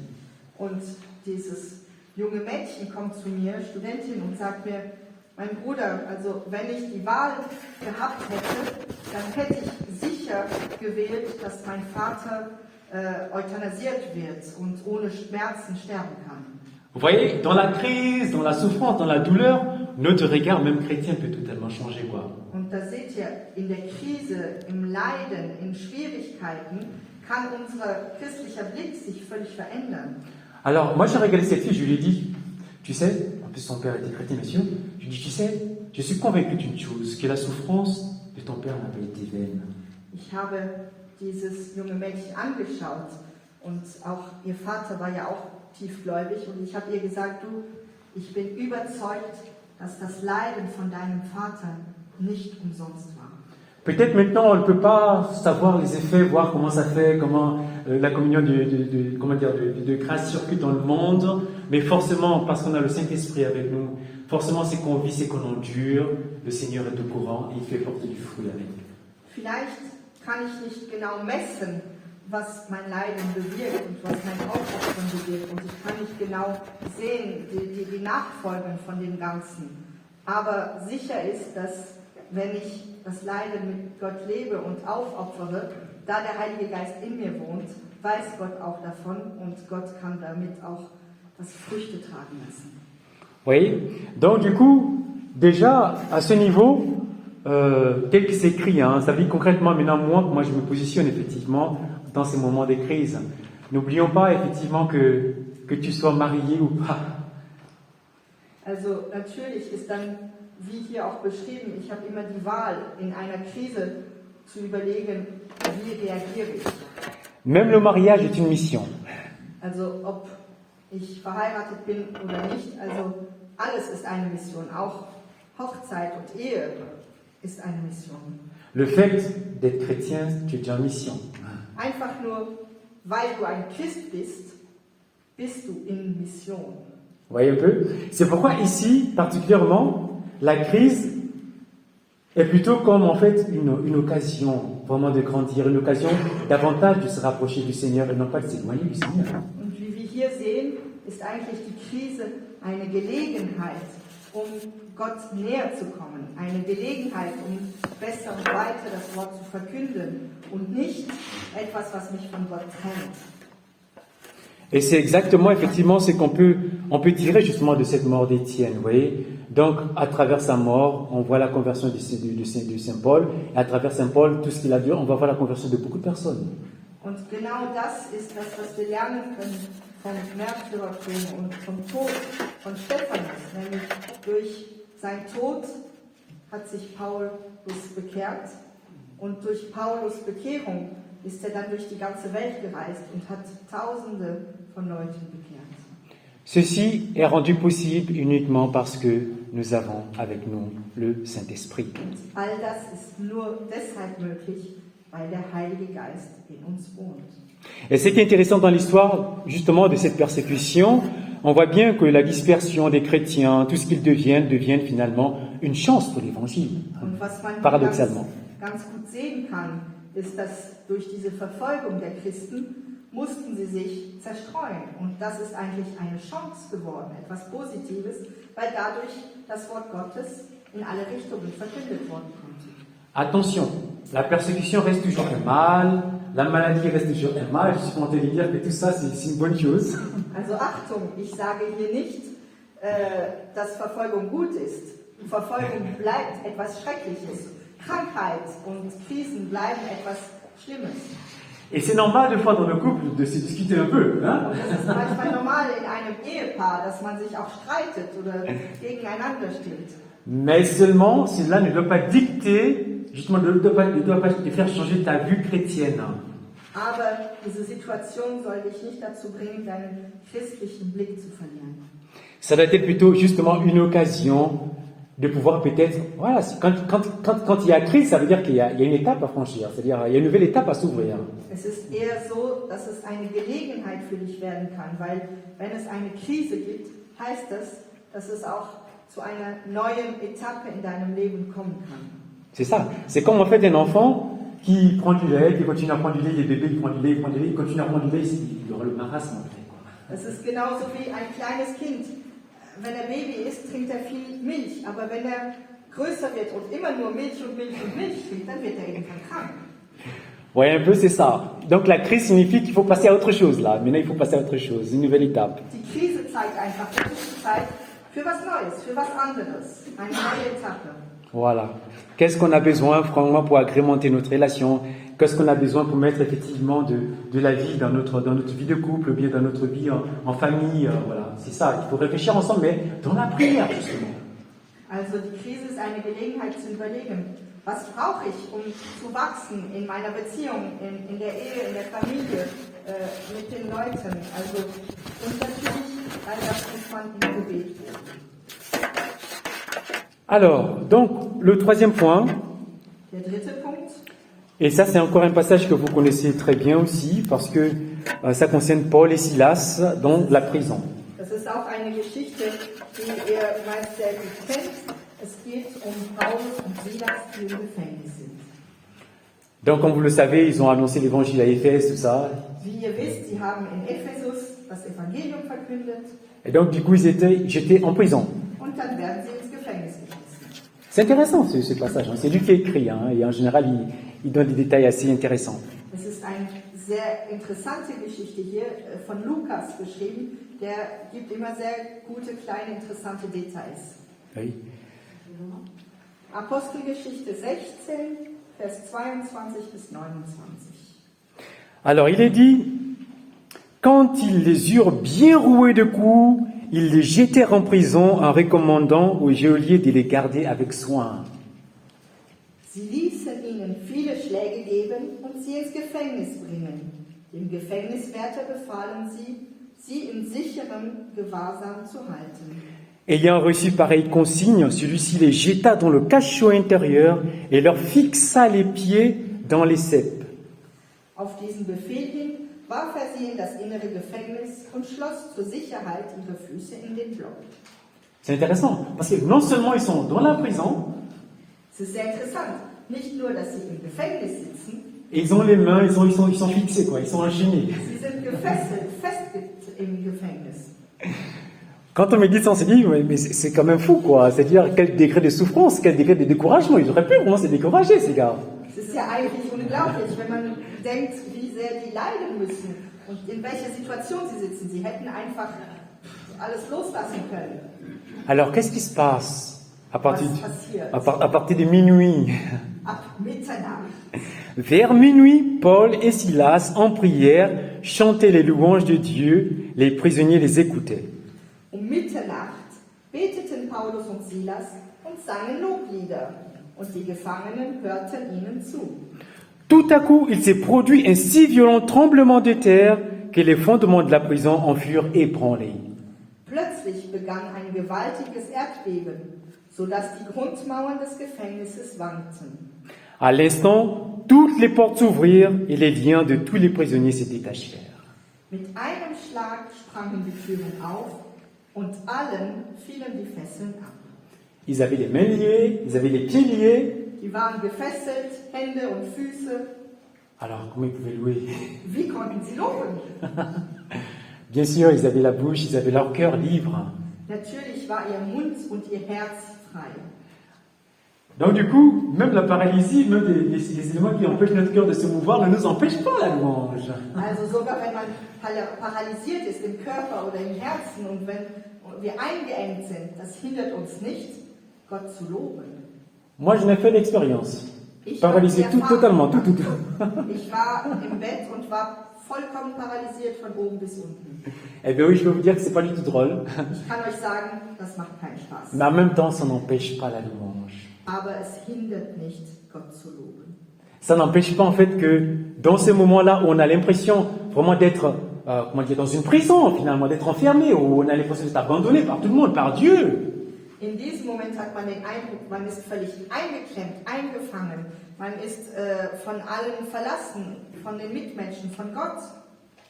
B: und dieses junge Mädchen kommt zu mir, Studentin, und sagt mir, mein Bruder, also wenn ich die Wahl gehabt hätte, dann hätte ich sicher gewählt, dass mein Vater euthanasiert wird und ohne Schmerzen sterben kann.
A: Vous voyez, dans la crise, dans la souffrance, dans la douleur, notre regard, même chrétien, peut totalement changer, quoi.
B: Und da seht ihr, in der Krise, im Leiden, in Schwierigkeiten, kann unser christlicher Blick sich völlig verändern.
A: Alors, moi, j'ai regardé cette fille, je lui ai dit, tu sais, en plus son père était chrétien, monsieur, je lui ai dit, tu sais, je suis convaincu d'une chose, que la souffrance de ton père n'a pas été vaine.
B: Ich habe dieses junge Mädchen angeschaut und auch ihr Vater war ja auch tiefgläubig und ich habe ihr gesagt, du, ich bin überzeugt, dass das Leiden von deinem Vater nicht umsonst war.
A: Peut-être maintenant, on ne peut pas savoir les effets, voir comment ça fait, comment la communion de grâce circule dans le monde, mais forcément, parce qu'on a le Saint-Esprit avec nous, forcément, c'est qu'on vit, c'est qu'on endure, le Seigneur est au courant et il fait porter du fruit avec.
B: Vielleicht kann ich nicht genau messen, was mein Leiden bewirkt und was mein Aufopfern bewirkt. Und ich kann nicht genau sehen, die Nachfolgen von dem Ganzen. Aber sicher ist, dass wenn ich das Leiden mit Gott lebe und aufopfere, da der Heilige Geist in mir wohnt, weiß Gott auch davon und Gott kann damit auch das Früchte tragen lassen.
A: Oui. Donc du coup, déjà à ce niveau, tel que c'est écrit, hein, ça veut dire concrètement maintenant moi je me positionne effectivement dans ces moments de crise. N'oublions pas effectivement que tu sois marié ou pas.
B: Also natürlich ist dann, wie hier auch beschrieben, ich habe immer die Wahl, in einer Krise zu überlegen, wie reagiere ich.
A: Même le mariage est une mission.
B: Also ob ich verheiratet bin oder nicht, also alles ist eine Mission, auch Hochzeit und Ehe ist eine Mission.
A: Le fait d'être chrétien, tu es déjà en mission.
B: Einfach nur, weil du ein Christ bist du in Mission.
A: Vous voyez un peu? C'est pourquoi ici, particulièrement, la crise est plutôt comme en fait une occasion vraiment de grandir, une occasion davantage de se rapprocher du Seigneur et non pas de s'éloigner du Seigneur.
B: Und wie wir hier sehen, ist eigentlich die Krise eine Gelegenheit, um Gott näher zu kommen. Eine Gelegenheit, um besser und weiter das Wort zu verkünden und nicht etwas, was mich von Gott trennt.
A: Et c'est exactement, effectivement, ce qu'on peut tirer justement de cette mort d'Étienne, vous voyez. Donc, à travers sa mort, on voit la conversion de Saint Paul, et à travers Saint Paul, tout ce qu'il a dit, on va voir la conversion de beaucoup de personnes.
B: Und genau das ist das, was wir lernen können vom Märtyrertum und vom Tod von Stephanus. Nämlich durch seinen Tod hat sich Paulus bekehrt und durch Paulus' Bekehrung ist er dann durch die ganze Welt gereist und hat Tausende von Leuten bekehrt.
A: Ceci est rendu possible uniquement parce que nous avons avec nous le Saint-Esprit.
B: Und all das ist nur deshalb möglich, weil der Heilige Geist in uns wohnt.
A: Et ce qui est intéressant dans l'histoire, justement, de cette persécution, on voit bien que la dispersion des chrétiens, tout ce qu'ils deviennent finalement une chance pour l'Évangile,
B: Und was man
A: paradoxalement.
B: ganz gut sehen kann, ist, dass durch diese Verfolgung der Christen mussten sie sich zerstreuen. Und das ist eigentlich eine Chance geworden, etwas Positives, weil dadurch das Wort Gottes in alle Richtungen verkündet worden konnte.
A: Attention, la persécution reste toujours un mal, la maladie reste toujours un mal. Je suis tenté de dire que tout ça, c'est une bonne chose.
B: Also Achtung, ich sage hier nicht, dass Verfolgung gut ist. Verfolgung bleibt etwas Schreckliches. Krankheit und Krisen bleiben etwas Schlimmes.
A: Et c'est normal, des fois, dans le couple, de se discuter un peu. Hein?
B: Und das ist manchmal normal in einem Ehepaar, dass man sich auch streitet oder gegeneinander steht.
A: Mais seulement, cela ne doit pas dicter, justement, ne doit pas te faire changer ta vue chrétienne.
B: Aber diese Situation soll dich nicht dazu bringen, deinen christlichen Blick zu verlieren.
A: Ça doit être plutôt, justement, une occasion de pouvoir peut-être, voilà, quand il y a crise, ça veut dire qu'il y a une étape à franchir, c'est-à-dire il y a une nouvelle étape à s'ouvrir.
B: Es ist eher so, dass es eine Gelegenheit für dich werden kann, weil wenn es eine Krise gibt, heißt das, dass es auch zu einer neuen Etappe in deinem Leben kommen kann.
A: C'est ça. C'est comme en fait un enfant qui prend du lait, qui continue à prendre du lait, les bébés qui prennent du lait, il continue à prendre du lait, il aura le marasme en fait.
B: Es ist genauso wie ein kleines Kind. Wenn er Baby ist, trinkt er viel Milch, aber wenn er größer wird und immer nur Milch und Milch und Milch trinkt, dann wird er irgendwann krank.
A: Ouais, un peu c'est ça. Donc la crise signifie qu'il faut passer à autre chose là. Maintenant il faut passer à autre chose, une nouvelle étape.
B: Die Krise zeigt einfach, das ist die Zeit für was Neues, für was anderes, eine neue Etappe.
A: Voilà. Qu'est-ce qu'on a besoin franchement pour agrémenter notre relation? Qu'est-ce qu'on a besoin pour mettre effectivement de la vie dans notre vie de couple, bien dans notre vie en famille? Voilà, c'est ça. Il faut réfléchir ensemble, mais dans la prière justement.
B: Also die Krise ist eine Gelegenheit zu überlegen, was brauche ich, um zu wachsen in meiner Beziehung, in der Ehe, in der Familie, mit den Leuten. Also, und natürlich, all das muss man im Gebet tun.
A: Alors, donc, le troisième point,
B: Der dritte Punkt,
A: et ça c'est encore un passage que vous connaissez très bien aussi, parce que ça concerne Paul et Silas dans la prison.
B: das ist auch eine Geschichte, die ihr meist sehr gut kennt. Es geht um Paulus und Silas, die im Gefängnis sind.
A: Donc, comme vous le savez, ils ont annoncé l'évangile à Éphèse, tout ça.
B: Wie ihr wisst, sie haben in Ephesus das Evangelium verkündet
A: Et donc, du coup, j'étais en prison.
B: und dann werden sie ins Gefängnis geschmissen.
A: C'est intéressant ce passage, hein. C'est lui qui écrit, hein, et en général il donne des détails assez intéressants.
B: Es ist eine sehr interessante Geschichte hier von Lukas geschrieben. Der gibt immer sehr gute, kleine, interessante Details.
A: Oui.
B: Apostelgeschichte 16, Vers 22 bis 29.
A: Alors il est dit, quand ils les eurent bien roués de coups, ils les jetèrent en prison en recommandant au geôlier de les garder avec soin.
B: Sie ließen ihnen viele Schläge geben und sie ins Gefängnis bringen. Dem Gefängniswärter befahlen sie, sie in sicherem Gewahrsam zu halten.
A: Ayant reçu pareille consigne, celui-ci les jeta dans le cachot intérieur et leur fixa les pieds dans les ceps.
B: Auf diesen Befehl hin warf sie in das innere Gefängnis und schloss zur Sicherheit ihre Füße in den Block.
A: C'est intéressant, parce que non seulement ils sont dans la prison,
B: Es ist sehr interessant, nicht nur, dass sie im Gefängnis sitzen,
A: et ils ont les mains, ils sont fixés, quoi, ils sont enchaînés.
B: sie sind gefesselt, fest im Gefängnis.
A: Quand on médite ça, on se dit, mais c'est quand même fou, quoi. C'est-à-dire, quel degré de souffrance, quel degré de découragement. Ils auraient pu vraiment se décourager, ces gars.
B: Es ist ja eigentlich unglaublich, wenn man denkt, wie sehr die leiden müssen und in welcher Situation sie sitzen. Sie hätten einfach alles loslassen können.
A: Alors, qu'est-ce qui se passe à partir,
B: Was passiert?
A: à partir de minuit?
B: Ab Mitternacht.
A: Vers minuit, Paul et Silas, en prière, chantaient les louanges de Dieu. Les prisonniers les écoutaient.
B: Um Mitternacht beteten Paulus und Silas und sangen Loblieder, und die Gefangenen hörten ihnen zu.
A: Tout à coup, il s'est produit un si violent tremblement de terre que les fondements de la prison en furent ébranlés.
B: Plötzlich begann ein gewaltiges Erdbeben, sodass die Grundmauern des Gefängnisses wankten.
A: À l'instant, toutes les portes s'ouvrirent et les liens de tous les prisonniers se détachèrent.
B: Mit einem Schlag sprangen die Türen auf und allen fielen die Fesseln ab.
A: Ils avaient les mains liées, ils avaient les pieds liés.
B: Die waren gefesselt, Hände und Füße.
A: Alors, comment ils pouvaient louer?
B: Wie konnten sie loben?
A: Bien sûr, ils avaient la bouche, ils avaient leur cœur libre.
B: Natürlich war ihr Mund und ihr Herz frei.
A: Donc du coup, même la paralysie, même les éléments qui empêchent notre cœur de se mouvoir ne nous empêchent pas la louange.
B: Also sogar wenn man paralysiert ist im Körper oder im Herzen und wenn wir eingeengt sind, das hindert uns nicht, Gott zu loben.
A: Moi, j'en ai fait l'expérience.
B: Ich
A: Paralysé
B: habe
A: tout,
B: die
A: totalement, tout.
B: Ich war im Bett und war vollkommen paralysiert von oben bis unten.
A: Eh bien oui, je peux vous dire que c'est pas du tout drôle.
B: Ich kann euch sagen, das macht keinen Spaß.
A: Mais en même temps, ça n'empêche pas la louange.
B: Aber es hindert nicht, Gott zu loben.
A: Ça n'empêche pas en fait que dans ces moments-là où on a l'impression vraiment d'être, comment dire, dans une prison finalement, d'être enfermé, où on a l'impression d'être abandonné par tout le monde, par Dieu.
B: In diesem Moment hat man den Eindruck, man ist völlig eingeklemmt, eingefangen. Man ist von allen verlassen, von den Mitmenschen, von Gott.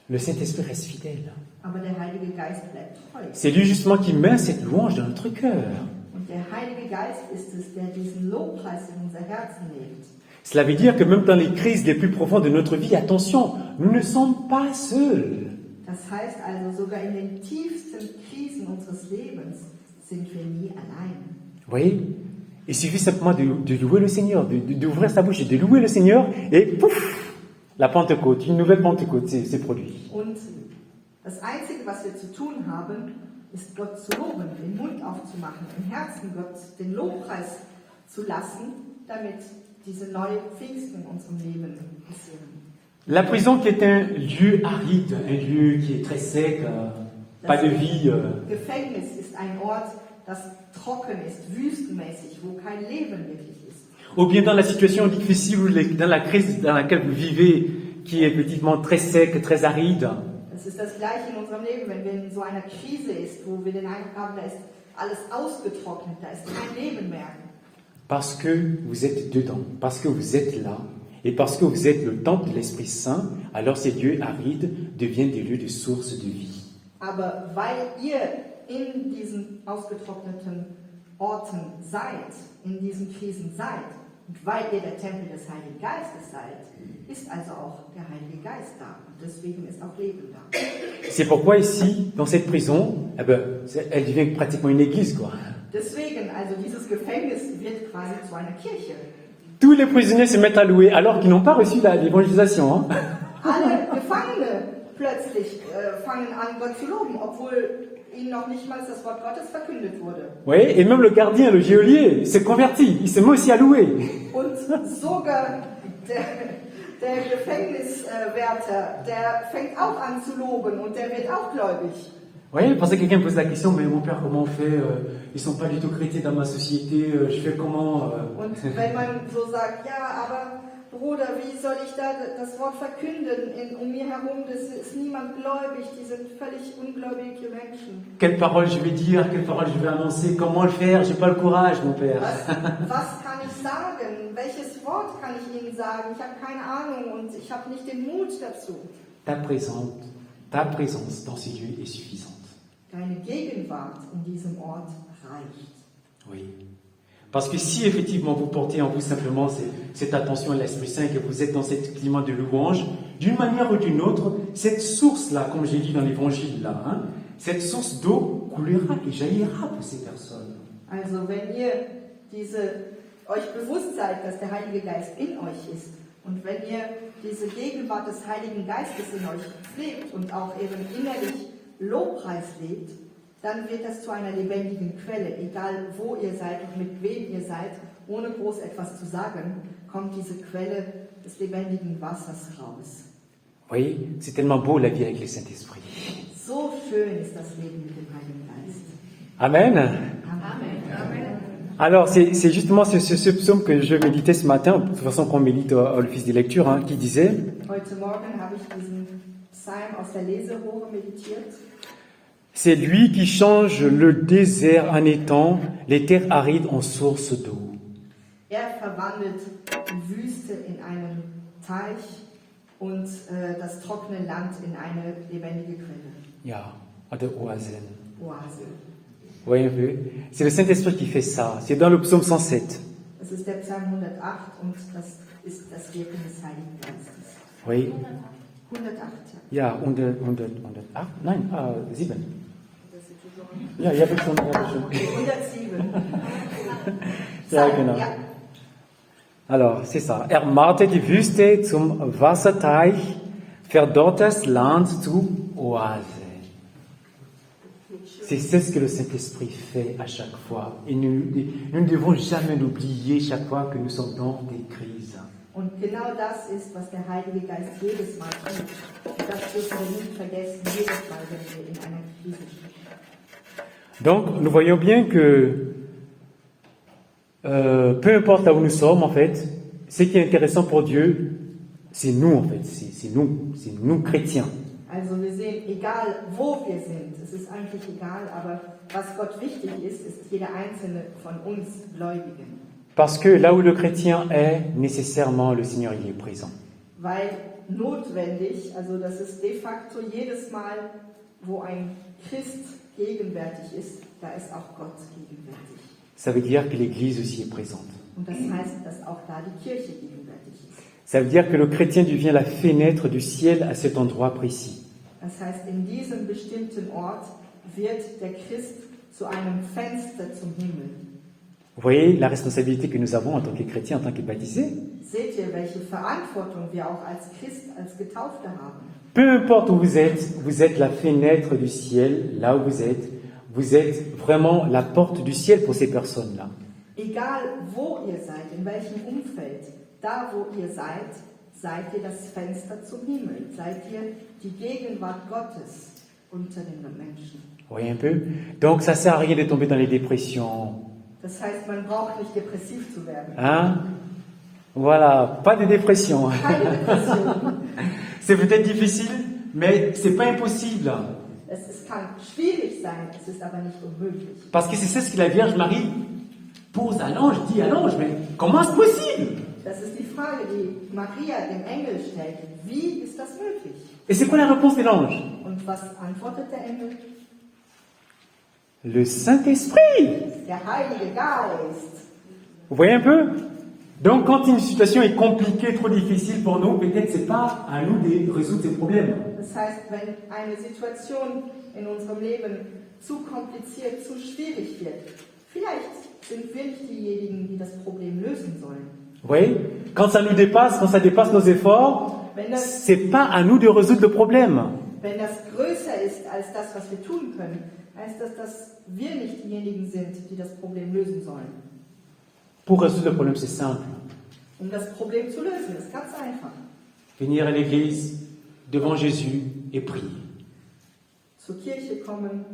A: Le Saint-Esprit reste fidèle.
B: Aber der Heilige Geist bleibt treu.
A: C'est lui justement qui met cette louange dans notre cœur.
B: Und der Heilige Geist ist es, der diesen Lobpreis in unser Herzen legt.
A: Cela veut dire que même dans les crises les plus profondes de notre vie, attention, nous ne sommes pas seuls.
B: Das heißt also, sogar in den tiefsten Krisen unseres Lebens sind wir nie allein.
A: Vous voyez? Il suffit simplement de louer le Seigneur, d'ouvrir sa bouche et de louer le Seigneur, et pouf, la Pentecôte, une nouvelle Pentecôte s'est produite.
B: Und das Einzige, was wir zu tun haben, ist Gott zu loben, den Mund aufzumachen, im Herzen Gott den Lobpreis zu lassen, damit diese neue Pfingsten in unserem Leben passieren.
A: La prison qui est un lieu aride, un lieu qui est très sec, pas de vie.
B: Gefängnis ist ein Ort, das trocken ist, wüstenmäßig, wo kein Leben wirklich ist.
A: Ou bien dans la situation difficile, dans la crise dans laquelle vous vivez, qui est effectivement très sec, très aride.
B: Es ist das Gleiche in unserem Leben, wenn wir in so einer Krise ist, wo wir den Eindruck haben, da ist alles ausgetrocknet, da ist kein Leben mehr.
A: Parce que vous êtes dedans, parce que vous êtes là, et parce que vous êtes le temple de l'Esprit Saint, alors ces lieux arides deviennent des lieux de source de vie.
B: Aber weil ihr in diesen ausgetrockneten Orten seid, in diesen Krisen seid, und weil ihr der Tempel des Heiligen Geistes seid, ist also auch der Heilige Geist da. Und deswegen ist auch Leben da.
A: C'est pourquoi ici, dans cette prison, elle devient pratiquement une église, quoi.
B: Deswegen, also dieses Gefängnis wird quasi zu einer Kirche.
A: Tous les prisonniers se mettent à louer alors qu'ils n'ont pas reçu l'évangélisation. Hein.
B: Alle Gefangene plötzlich fangen an, Gott zu loben, obwohl ihnen noch nicht mal das Wort Gottes verkündet wurde.
A: Oui, et même le gardien, le geôlier, s'est converti. Il se met aussi à louer.
B: Und sogar der Gefängniswärter, der fängt auch an zu loben und der wird auch gläubig.
A: Oui, parce que quelqu'un me pose la question, mais mon père, comment on fait Ils sont pas du tout chrétiens dans ma société, je fais comment
B: Und wenn man so sagt, ja, aber Bruder, wie soll ich da das Wort verkünden? Um mir herum ist niemand gläubig, die sind völlig ungläubige Menschen.
A: Quelle parole je vais dire, quelle parole je vais annoncer, comment le faire? J'ai pas le courage, mon père.
B: Was kann ich sagen? Welches Wort kann ich Ihnen sagen? Ich habe keine Ahnung und ich habe nicht den Mut dazu.
A: Ta présence dans ces lieux est suffisante.
B: Deine Gegenwart in diesem Ort reicht.
A: Oui. Parce que si effectivement vous portez en vous simplement cette attention à l'Esprit Saint, que vous êtes dans ce climat de louange, d'une manière ou d'une autre, cette source-là, comme j'ai dit dans l'Évangile, là, hein, cette source d'eau coulera et jaillira pour ces personnes.
B: Also wenn ihr euch bewusst seid, dass der Heilige Geist in euch ist und wenn ihr diese Gegenwart des Heiligen Geistes in euch pflegt und auch eben innerlich Lobpreis lebt, dann wird das zu einer lebendigen Quelle. Egal wo ihr seid und mit wem ihr seid, ohne groß etwas zu sagen, kommt diese Quelle des lebendigen Wassers raus.
A: Oui, c'est tellement beau la vie avec le Saint-Esprit.
B: So schön ist das Leben mit dem Heiligen Geist.
A: Amen.
B: Amen.
A: Alors, c'est justement ce psaume que je méditais ce matin, de toute façon qu'on médite à l'office des lectures, hein, qui disait
B: Heute Morgen habe ich diesen Psalm aus der Leserohre meditiert.
A: c'est lui qui change le désert en étang, les terres arides en source d'eau.
B: Verwandelt die Wüste in einen Teich und das trockene Land in eine lebendige Quelle.
A: Ja, de Oasen.
B: Oase.
A: Oui, un peu. C'est le Saint-Esprit qui fait ça. C'est dans le psaume 107.
B: Das ist der Psalm 108 und das ist das Wirken des Heiligen Geistes.
A: Oui.
B: 108,
A: Ja, 108? Nein, 7. Ja, ich habe schon.
B: 107.
A: Ja, genau.
B: Ja.
A: Alors, c'est ça. Machte die Wüste zum Wasserteich, verdorrt das Land zu Oase. C'est ce que le Saint-Esprit fait à chaque fois. Et nous ne devons jamais l'oublier chaque fois que nous sommes dans des crises.
B: Und genau das ist, was der Heilige Geist jedes Mal tut. Und das dürfen wir nicht vergessen, jedes Mal, wenn wir in einer Krise stehen.
A: Donc, nous voyons bien que peu importe là où nous sommes, en fait, ce qui est intéressant pour Dieu, c'est nous, en fait. C'est nous chrétiens.
B: Also wir sehen, egal wo wir sind, es ist eigentlich egal, aber was Gott wichtig ist, ist jeder einzelne von uns Gläubigen.
A: Parce que là où le chrétien est, nécessairement, le Seigneur y est présent.
B: Weil notwendig, also das ist de facto jedes Mal, wo ein Christ gegenwärtig ist, da ist auch Gott gegenwärtig.
A: Ça veut dire que l'Église aussi est présente.
B: Und das heißt, dass auch da die Kirche gegenwärtig ist.
A: Ça veut dire que le chrétien devient la fenêtre du ciel à cet endroit précis.
B: Das heißt, in diesem bestimmten Ort wird der Christ zu einem Fenster zum Himmel.
A: Vous voyez la responsabilité que nous avons en tant que chrétiens, en tant que baptisés.
B: Seht ihr, welche Verantwortung wir auch als Christ, als Getaufte haben?
A: Peu importe où vous êtes la fenêtre du ciel, là où vous êtes vraiment la porte du ciel pour ces personnes-là.
B: Egal wo ihr seid, in welchem Umfeld, da wo ihr seid, seid ihr das Fenster zum Himmel, seid ihr die Gegenwart Gottes unter den Menschen.
A: Vous voyez un peu? Donc ça sert à rien de tomber dans les dépressions.
B: Das heißt, man braucht nicht depressiv zu werden.
A: Hein? Voilà, pas de dépression.
B: Keine Depression.
A: C'est peut-être difficile, mais c'est pas impossible.
B: Es kann schwierig sein, es ist aber nicht unmöglich.
A: Parce que c'est ce que la Vierge Marie pose à l'ange, dit à l'ange, mais comment c'est possible?
B: Das ist die Frage, die Maria dem Engel stellt. Wie ist das möglich?
A: Et c'est quoi la réponse de l'ange?
B: Und was antwortet der Engel?
A: Le Saint-Esprit.
B: Der Heilige Geist.
A: Vous voyez un peu? Donc quand une situation est compliquée, trop difficile pour nous, peut-être c'est pas à nous de résoudre ces problèmes.
B: Das heißt, wenn eine Situation in unserem Leben zu kompliziert, zu schwierig wird, vielleicht sind wir nicht diejenigen, die das Problem lösen sollen.
A: Vous voyez? Quand ça nous dépasse, quand ça dépasse nos efforts, c'est pas à nous de résoudre le problème.
B: Wenn das größer ist als das, was wir tun können, heißt das, dass wir nicht diejenigen sind, die das Problem lösen sollen.
A: Pour résoudre le problème, c'est simple.
B: Das Problem zu lösen, ist ganz einfach.
A: Venir à l'église, devant Jésus et prier.
B: Zur Kirche kommen,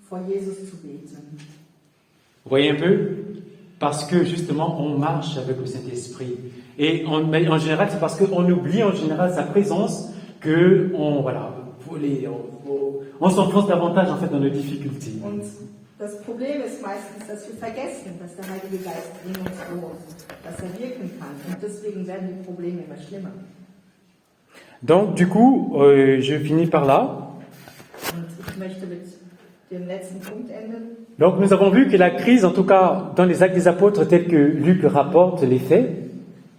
B: vor Jesus zu beten.
A: Vous voyez un peu? Parce que justement, on marche avec le Saint-Esprit. Et en général, c'est parce qu'on oublie en général sa présence que on s'enfonce davantage en fait dans nos difficultés.
B: Und das Problem ist meistens, dass wir vergessen, dass der Heilige Geist in uns wohnt, dass er wirken kann. Und deswegen werden die Probleme immer schlimmer.
A: Donc, du coup, je finis par là.
B: Und ich möchte mit dem letzten Punkt enden.
A: Donc, nous avons vu que la crise, en tout cas dans les Actes des Apôtres, tels que Luc rapporte les faits,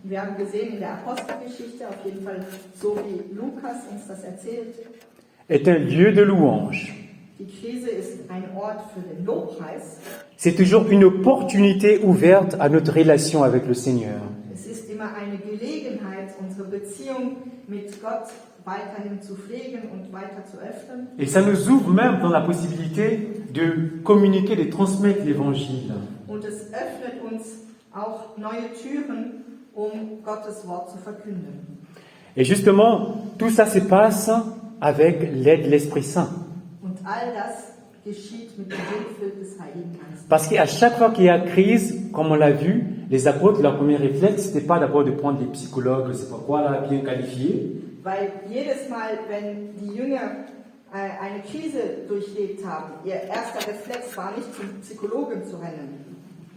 B: Wir haben gesehen in der Apostelgeschichte, auf jeden Fall so wie Lukas uns das erzählt,
A: est un lieu de louange.
B: die Krise ist ein Ort für den Lobpreis.
A: C'est toujours une opportunité ouverte à notre relation avec le Seigneur.
B: Es ist immer eine Gelegenheit, unsere Beziehung mit Gott weiterhin zu pflegen und weiter zu öffnen.
A: Et ça nous ouvre même dans la possibilité de communiquer, de transmettre l'Évangile.
B: Und es öffnet uns auch neue Türen, um Gottes Wort zu verkünden.
A: Et justement, tout ça se passe avec l'aide de l'Esprit Saint.
B: Und all das geschieht mit der Hilfe des Heiligen Geistes.
A: Parce qu'à chaque fois qu'il y a crise, comme on l'a vu, les apôtres, leur premier réflexe, c'était pas d'abord de prendre des psychologues, je sais pas quoi, là, bien qualifiés.
B: Weil jedes Mal, wenn die Jünger eine Krise durchlebt haben, ihr erster Reflex war nicht zum Psychologen zu rennen.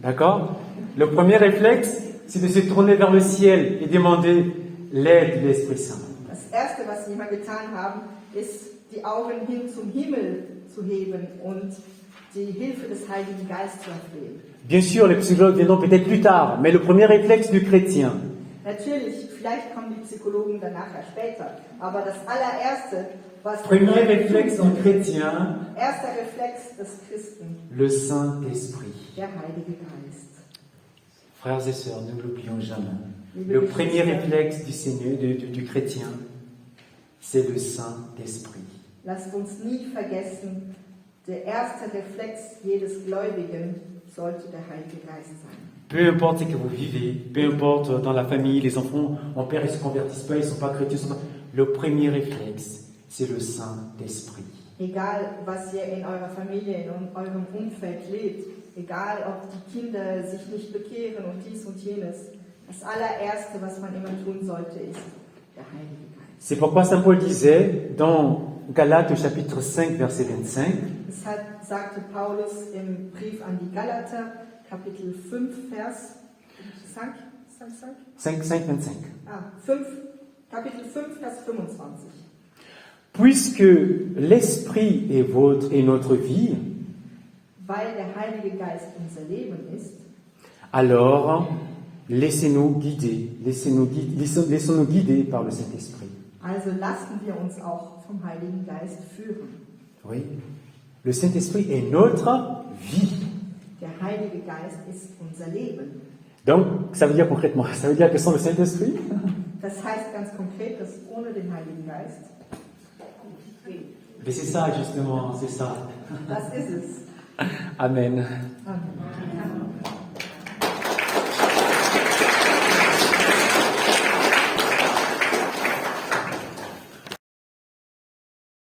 A: D'accord? Le premier réflexe, c'est de se tourner vers le ciel et demander l'aide de l'Esprit Saint.
B: Das Erste, was sie immer getan haben, ist, die Augen hin zum Himmel zu heben und die Hilfe des Heiligen Geistes zu erflehen.
A: Bien sûr, les psychologues viendront peut-être plus tard, mais le premier réflexe du chrétien,
B: Natürlich, vielleicht kommen die Psychologen danach ja später, aber das allererste, was
A: premier réflexe du chrétien,
B: erster Reflex des Christen,
A: le Saint-Esprit.
B: der Heilige Geist.
A: Frères et sœurs, ne l'oublions jamais. Le premier réflexe du Seigneur, du chrétien, c'est le Saint-Esprit.
B: Lasst uns nie vergessen, der erste Reflex jedes Gläubigen sollte der Heilige Geist sein.
A: Peu importe ce que vous vivez, peu importe dans la famille, les enfants, mon père, ils ne se convertissent pas, ils ne sont pas chrétiens. Le premier réflexe, c'est le Saint-Esprit.
B: Egal, was ihr in eurer Familie, in eurem Umfeld lebt, egal, ob die Kinder sich nicht bekehren und dies und jenes, das allererste, was man immer tun sollte, ist der Heilige Geist.
A: C'est pourquoi Saint Paul disait dans Galates chapitre 5, verset 25,
B: Deshalb sagte Paulus im Brief an die Galater, Kapitel 5, Vers
A: 5, 25.
B: Kapitel 5, Vers 25.
A: Puisque l'Esprit est votre et notre vie,
B: Weil der Heilige Geist unser Leben ist,
A: alors laissez-nous guider par le Saint-Esprit.
B: also lassen wir uns auch vom Heiligen Geist führen.
A: Oui. Le Saint-Esprit est notre vie.
B: Der Heilige Geist ist unser Leben.
A: Donc, ça veut dire concrètement, ça veut dire que sans le Saint-Esprit,
B: Das heißt ganz konkret, dass ohne den Heiligen Geist,
A: mais c'est ça justement, c'est ça.
B: das ist es.
A: Amen.
B: Amen.